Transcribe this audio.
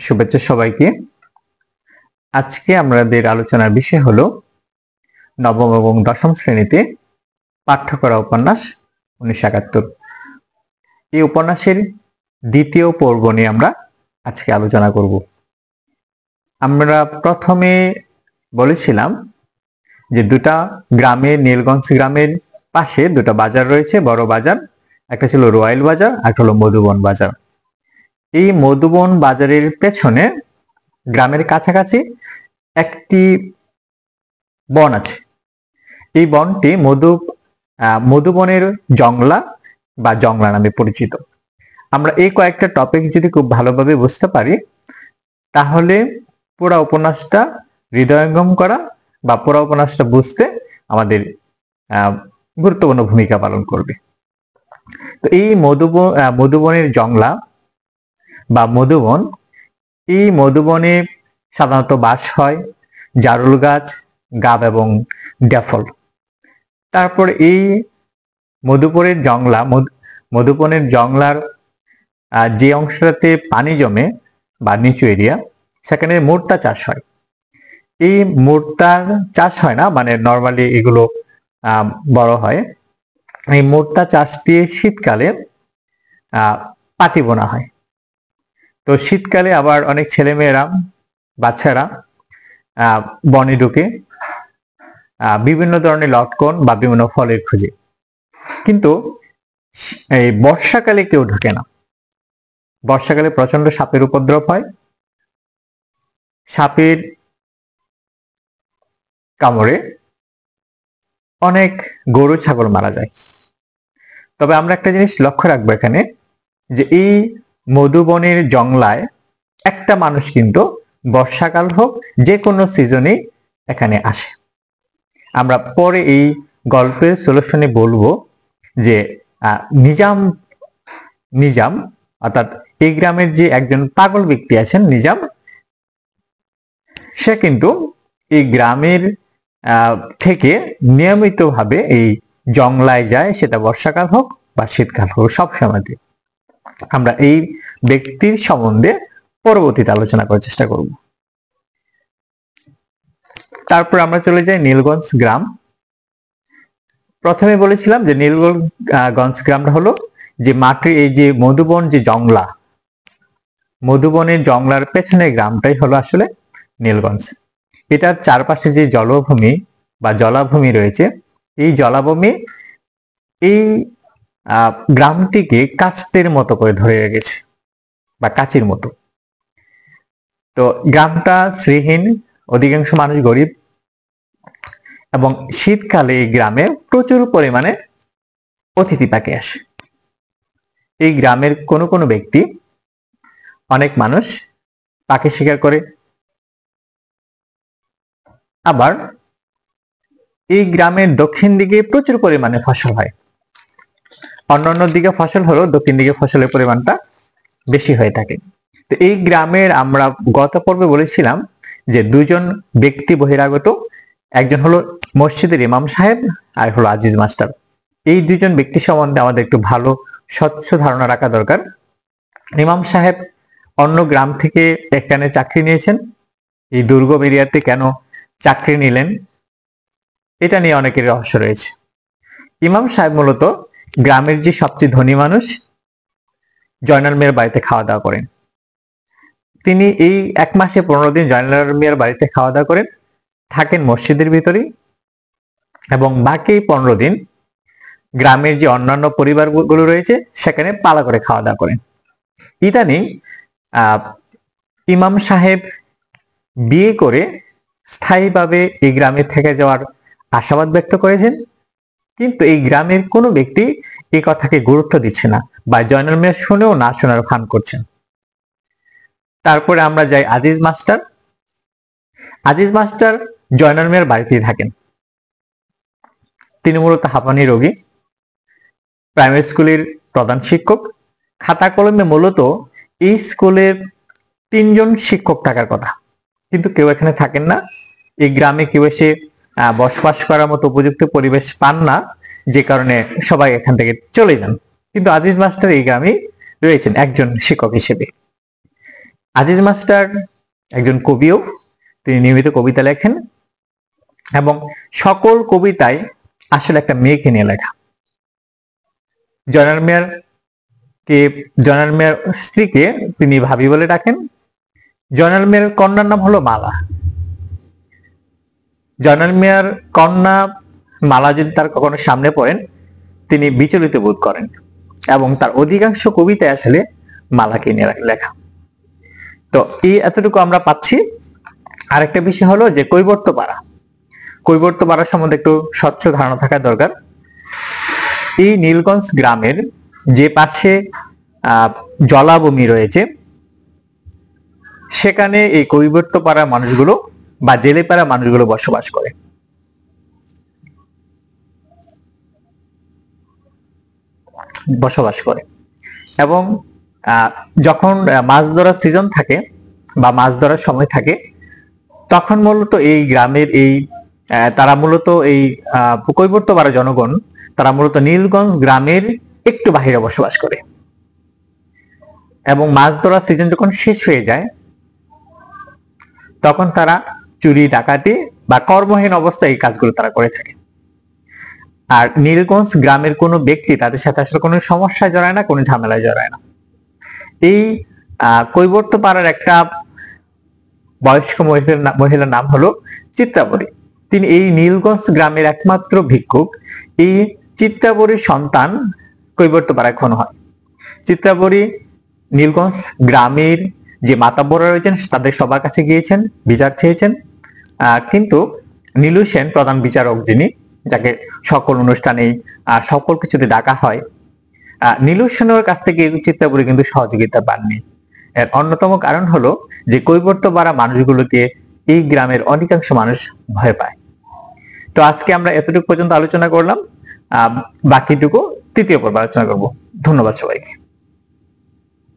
শুভেচ্ছা সবাইকে। আজকে আমাদের আলোচনার বিষয় হলো নবম এবং দশম শ্রেণীতে পাঠ্য করা উপন্যাস 1971। এই উপন্যাসের দ্বিতীয় পর্ব নিয়ে আমরা আজকে আলোচনা করব। আমরা প্রথমে বলেছিলাম যে দুটা গ্রামে, নীলগঞ্জ গ্রামের পাশে দুটো বাজার রয়েছে, বড় বাজার। একটা ছিল রয়্যাল বাজার, একটা হলো মধুবন বাজার। এই মধুবন বাজারের পেছনে গ্রামের কাছাকাছি একটি বন আছে। এই বনটি মধুবনের জংলা বা জংলা নামে পরিচিত। আমরা এই কয়েকটা টপিক যদি খুব ভালোভাবে বুঝতে পারি, তাহলে পুরো উপন্যাসটা হৃদয়ঙ্গম করা বা পুরো উপন্যাসটা বুঝতে আমাদের গুরুত্বপূর্ণ ভূমিকা পালন করবে। তো এই মধুবনের জংলা বা মধুবন, এই মধুবনে সাধারণত বাস হয় জারুল গাছ, গাব এবং ড্যাফল। তারপর এই মধুবনের জংলার যে অংশটাতে পানি জমে বা নিচু এরিয়া, সেখানে মুর্তা চাষ হয়। এই মুর্তার চাষ হয় না, মানে নর্মালি এগুলো বড় হয়। এই মুর্তা চাষ দিয়ে শীতকালে পাটি বোনা হয়। তো শীতকালে আবার অনেক ছেলেমেয়েরা, বাচ্চারা বনে ঢুকে বিভিন্ন ধরনের লটকন বা বিভিন্ন ফলের খোঁজে। কিন্তু এই বর্ষাকালে কেউ ঢুকে না। বর্ষাকালে প্রচন্ড সাপের উপদ্রব হয়। সাপের কামড়ে অনেক গরু ছাগল মারা যায়। তবে আমরা একটা জিনিস লক্ষ্য রাখবো এখানে, যে এই মধুবনের জংলায় একটা মানুষ কিন্তু বর্ষাকাল হোক যে কোনো সিজনে এখানে আসে। আমরা পরে এই গল্পের সলিউশনে বলবো যে নিজাম অর্থাৎ এই গ্রামের যে একজন পাগল ব্যক্তি আছেন নিজাম, সে কিন্তু এই গ্রামের থেকে নিয়মিতভাবে এই জংলায় যায়, সেটা বর্ষাকাল হোক বা শীতকাল হোক, সব সময়। আমরা এই ব্যক্তির সম্বন্ধে পরবর্তীতে আলোচনা করার চেষ্টা করব। তারপর আমরা চলে যাই নীলগঞ্জ গ্রাম। প্রথমে বলেছিলাম যে নীলগঞ্জ গ্রামটা হলো যে মাটির এই যে মধুবন যে জংলা, মধুবনের জংলার পেছনের গ্রামটাই হলো আসলে নীলগঞ্জ। এটার চারপাশে যে জলাভূমি রয়েছে, এই জলাভূমি এই গ্রামটিকে কাস্তের মতো করে ধরে রেখেছে বা কাচির মতো। তো গ্রামটা শ্রীহীন, অধিকাংশ মানুষ গরিব, এবং শীতকালে এই গ্রামে প্রচুর পরিমাণে অতিথি পাখি আসে। এই গ্রামের কোনো ব্যক্তি, অনেক মানুষ পাখি শিকার করে। আবার এই গ্রামের দক্ষিণ দিকে প্রচুর পরিমাণে ফসল হয়। অন্যান্য দিকে ফসল হলেও দক্ষিণ দিকে ফসলের পরিমাণটা বেশি হয়ে থাকে। তো এই গ্রামের আমরা গত পর্বে বলেছিলাম যে দুজন ব্যক্তি বহিরাগত, একজন হলো মসজিদের ইমাম সাহেব আর হলো আজিজ মাস্টার। এই দুজন ব্যক্তি সম্বন্ধে আমাদের একটু ভালো স্বচ্ছ ধারণা রাখা দরকার। ইমাম সাহেব অন্য গ্রাম থেকে এখানে চাকরি নিয়েছেন। এই দুর্গম এরিয়াতে কেন চাকরি নিলেন, এটা নিয়ে অনেকের রহস্য রয়েছে। ইমাম সাহেব মূলত গ্রামের যে সবচেয়ে ধনী মানুষ জয়নাল মিয়ার বাড়িতে খাওয়া দাওয়া করেন। তিনি এই 1 মাসে 15 দিন জয়নাল মিয়ার বাড়িতে খাওয়া দাওয়া করেন, থাকেন মসজিদের ভিতরেই, এবং বাকি 15 দিন গ্রামের যে অন্যান্য পরিবারগুলো রয়েছে সেখানে পালা করে খাওয়া দাওয়া করেন। ইদানিং ইমাম সাহেব বিয়ে করে স্থায়ীভাবে এই গ্রামে থেকে যাওয়ার আশাবাদ ব্যক্ত করেছেন, কিন্তু এই গ্রামের কোনো ব্যক্তি এই কথাকে গুরুত্ব দিচ্ছে না বা জয়নাল মিয়া শুনেও না শোনার ভান করছেন। তারপরে আমরা যাই আজিজ মাস্টার। আজিজ মাস্টার জয়নাল মিয়ার বাড়িতেই থাকেন। তিনি মূলত হাঁপানি রোগী, প্রাইমারি স্কুলের প্রধান শিক্ষক। খাতা কলমে মূলত এই স্কুলের 3 জন শিক্ষক থাকার কথা, কিন্তু কেউ এখানে থাকেন না। এই গ্রামে কেউ এসে বসবাস করার মতো উপযুক্ত পরিবেশ পান না, যে কারণে সবাই এখান থেকে চলে যান। কিন্তু আজিজ মাস্টার এই গ্রামে রয়েছেন একজন শিক্ষক হিসেবে। আজিজ মাস্টার একজন কবিও, তিনি নিয়মিত কবিতা লেখেন এবং সকল কবিতায় আসলে একটা মেয়েকে নিয়ে লেখা। জয়নাল মিয়ার স্ত্রীকে তিনি ভাবি বলে ডাকেন। জয়নাল মিয়ার কন্যার নাম হলো মালা। জয়নাল মিয়ার কন্যা মালা যদি তার কখনো সামনে পড়েন, তিনি বিচলিত বোধ করেন এবং তার অধিকাংশ কবিতায় আসলে মালাকে নিয়ে লেখা। তো এই এতটুকু আমরা পাচ্ছি। আরেকটা বিষয় হলো যে কৈবর্ত পাড়া সম্বন্ধে একটু স্বচ্ছ ধারণা থাকা দরকার। এই নীলগঞ্জ গ্রামের যে পাশে জলাভূমি রয়েছে, সেখানে এই কৈবর্ত পাড়ার মানুষগুলো বা জেলে পাড়া মানুষগুলো বসবাস করে এবং যখন মাছ ধরার সিজন থাকে বা মাছ ধরার সময় থাকে, তখন মূলত এই গ্রামের তারা মূলত এই কৈবর্ত পাড়া জনগণ তারা মূলত নীলগঞ্জ গ্রামের একটু বাহিরে বসবাস করে এবং মাছ ধরার সিজন যখন শেষ হয়ে যায়, তখন তারা চুরি ডাকাতি বা কর্মহীন অবস্থায় এই কাজগুলো তারা করে থাকে। আর নীলগঞ্জ গ্রামের কোনো ব্যক্তি তাদের সাথে আসলে কোনো সমস্যায় জড়ায় না, কোনো ঝামেলায় জড়ায় না। এই কৈবর্ত পাড়ার একটা বয়স্ক মহিলার নাম হলো চিত্রাবরী। তিনি এই নীলগঞ্জ গ্রামের একমাত্র ভিক্ষুক। এই চিত্রাবরীর সন্তান কৈবর্ত পাড়ায় খুন হয়। চিত্রাবরী নীলগঞ্জ গ্রামের যে মাতাব্বররা রয়েছেন তাদের সবার কাছে গিয়েছেন, বিচার চেয়েছেন, কিন্তু নীলু সেন প্রধান বিচারক, যিনি যাকে সকল অনুষ্ঠানে সকল কিছুতে ডাকা হয়, নীলু সেনের কাছ থেকে চিত্রাবরী কিন্তু সহযোগিতা পাননি। এর অন্যতম কারণ হলো যে কৈবর্ত পাড়া মানুষগুলোকে এই গ্রামের অধিকাংশ মানুষ ভয় পায়। তো আজকে আমরা এতটুকু পর্যন্ত আলোচনা করলাম, বাকিটুকু তৃতীয় পর্বে আলোচনা করব। ধন্যবাদ সবাইকে।